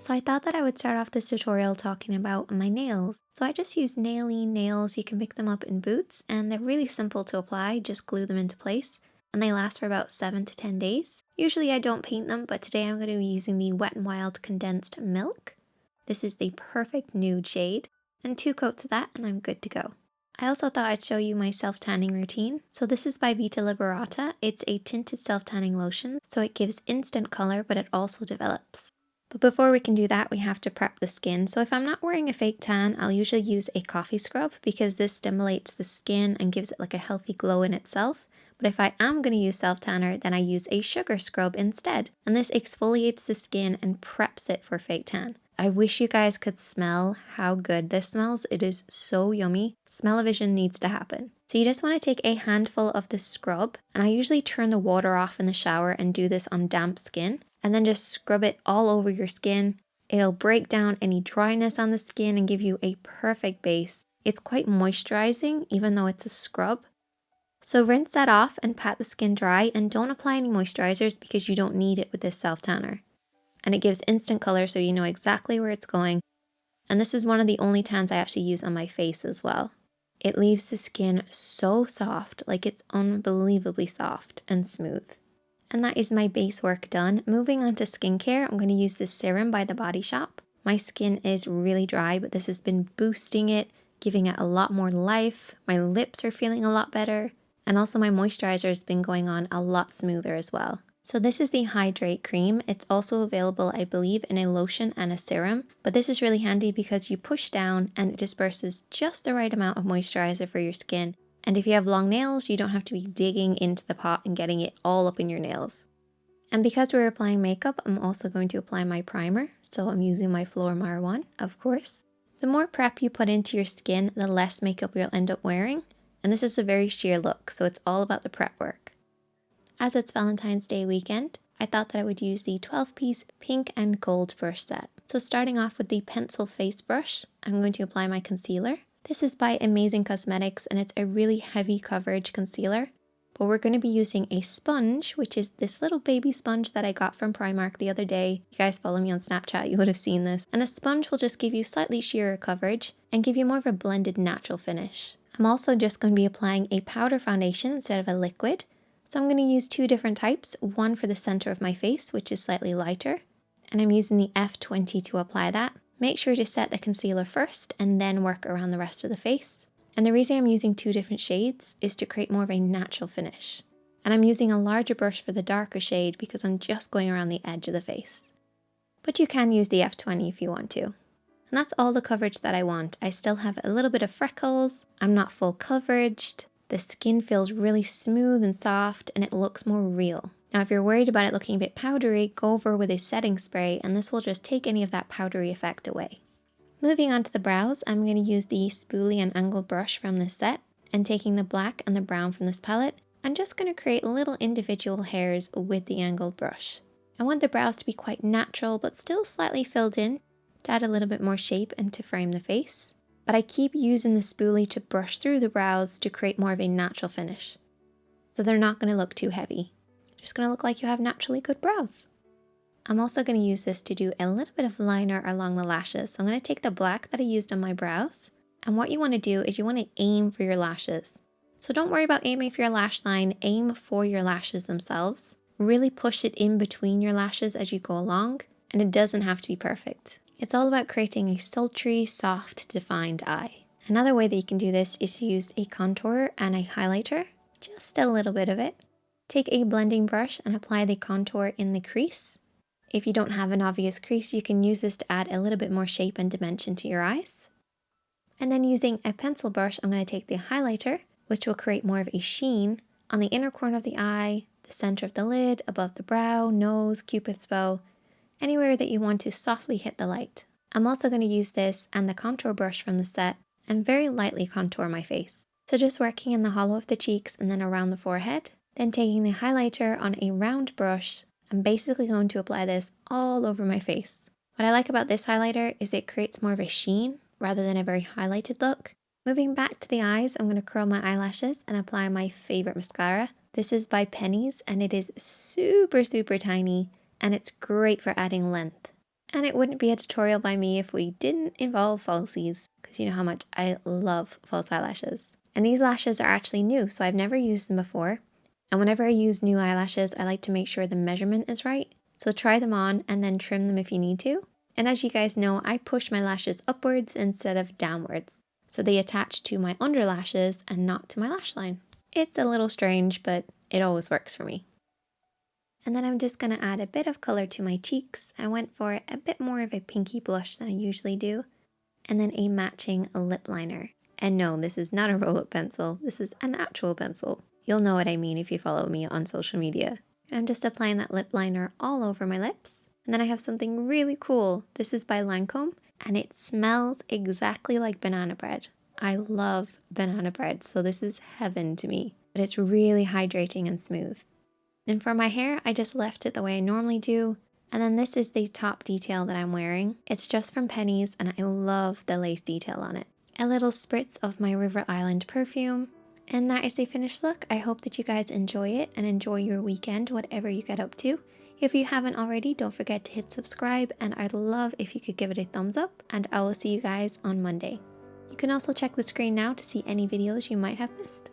So I thought that I would start off this tutorial talking about my nails. So I just use Naily nails. You can pick them up in Boots and they're really simple to apply. Just glue them into place and they last for about 7 to 10 days. Usually I don't paint them, but today I'm going to be using the Wet n Wild Condensed Milk. This is the perfect nude shade and 2 coats of that and I'm good to go. I also thought I'd show you my self-tanning routine. So this is by Vita Liberate. It's a tinted self-tanning lotion, so it gives instant color, but it also develops. But before we can do that, we have to prep the skin. So if I'm not wearing a fake tan, I'll usually use a coffee scrub because this stimulates the skin and gives it like a healthy glow in itself. But if I am going to use self-tanner, then I use a sugar scrub instead. And this exfoliates the skin and preps it for fake tan. I wish you guys could smell how good this smells. It is so yummy. Smell-o-vision needs to happen. So you just want to take a handful of the scrub, and I usually turn the water off in the shower and do this on damp skin, and then just scrub it all over your skin. It'll break down any dryness on the skin and give you a perfect base. It's quite moisturizing even though it's a scrub. So rinse that off and pat the skin dry, and don't apply any moisturizers because you don't need it with this self-tanner. And it gives instant color so you know exactly where it's going. And this is one of the only tans I actually use on my face as well. It leaves the skin so soft, like it's unbelievably soft and smooth. And that is my base work done. Moving on to skincare, I'm going to use this serum by The Body Shop. My skin is really dry, but this has been boosting it, giving it a lot more life. My lips are feeling a lot better. And also my moisturizer has been going on a lot smoother as well. So this is the Hydrate Cream. It's also available, I believe, in a lotion and a serum. But this is really handy because you push down and it disperses just the right amount of moisturizer for your skin. And if you have long nails, you don't have to be digging into the pot and getting it all up in your nails. And because we're applying makeup, I'm also going to apply my primer. So I'm using my Flormar one, of course. The more prep you put into your skin, the less makeup you'll end up wearing. And this is a very sheer look, so it's all about the prep work. As it's Valentine's Day weekend, I thought that I would use the 12-piece pink and gold brush set. So starting off with the pencil face brush, I'm going to apply my concealer. This is by Amazing Cosmetics and it's a really heavy coverage concealer. But we're going to be using a sponge, which is this little baby sponge that I got from Primark the other day. If you guys follow me on Snapchat, you would have seen this. And a sponge will just give you slightly sheerer coverage and give you more of a blended natural finish. I'm also just going to be applying a powder foundation instead of a liquid. So I'm going to use 2 different types, one for the center of my face, which is slightly lighter, and I'm using the F20 to apply that. Make sure to set the concealer first and then work around the rest of the face. And the reason I'm using 2 different shades is to create more of a natural finish. And I'm using a larger brush for the darker shade because I'm just going around the edge of the face. But you can use the F20 if you want to. And that's all the coverage that I want. I still have a little bit of freckles. I'm not full coveraged. The skin feels really smooth and soft and it looks more real. Now if you're worried about it looking a bit powdery, go over with a setting spray and this will just take any of that powdery effect away. Moving on to the brows, I'm going to use the spoolie and angled brush from this set, and taking the black and the brown from this palette, I'm just going to create little individual hairs with the angled brush. I want the brows to be quite natural but still slightly filled in to add a little bit more shape and to frame the face. But I keep using the spoolie to brush through the brows to create more of a natural finish. So they're not going to look too heavy. They're just going to look like you have naturally good brows. I'm also going to use this to do a little bit of liner along the lashes. So I'm going to take the black that I used on my brows. And what you want to do is you want to aim for your lashes. So don't worry about aiming for your lash line, aim for your lashes themselves. Really push it in between your lashes as you go along. And it doesn't have to be perfect. It's all about creating a sultry, soft, defined eye. Another way that you can do this is to use a contour and a highlighter, just a little bit of it. Take a blending brush and apply the contour in the crease. If you don't have an obvious crease, you can use this to add a little bit more shape and dimension to your eyes. And then using a pencil brush, I'm going to take the highlighter, which will create more of a sheen on the inner corner of the eye, the center of the lid, above the brow, nose, cupid's bow, anywhere that you want to softly hit the light. I'm also going to use this and the contour brush from the set and very lightly contour my face. So just working in the hollow of the cheeks and then around the forehead, then taking the highlighter on a round brush, I'm basically going to apply this all over my face. What I like about this highlighter is it creates more of a sheen rather than a very highlighted look. Moving back to the eyes, I'm going to curl my eyelashes and apply my favorite mascara. This is by Penny's and it is super tiny. And it's great for adding length. And it wouldn't be a tutorial by me if we didn't involve falsies, because you know how much I love false eyelashes. And these lashes are actually new, so I've never used them before. And whenever I use new eyelashes, I like to make sure the measurement is right. So try them on and then trim them if you need to. And as you guys know, I push my lashes upwards instead of downwards, so they attach to my under lashes and not to my lash line. It's a little strange, but it always works for me. And then I'm just going to add a bit of color to my cheeks. I went for a bit more of a pinky blush than I usually do. And then a matching lip liner. And no, this is not a roll-up pencil. This is an actual pencil. You'll know what I mean if you follow me on social media. And I'm just applying that lip liner all over my lips. And then I have something really cool. This is by Lancome, and it smells exactly like banana bread. I love banana bread, so this is heaven to me. But it's really hydrating and smooth. And for my hair, I just left it the way I normally do. And then this is the top detail that I'm wearing. It's just from Pennies, and I love the lace detail on it. A little spritz of my River Island perfume. And that is the finished look. I hope that you guys enjoy it and enjoy your weekend, whatever you get up to. If you haven't already, don't forget to hit subscribe, and I'd love if you could give it a thumbs up, and I will see you guys on Monday. You can also check the screen now to see any videos you might have missed.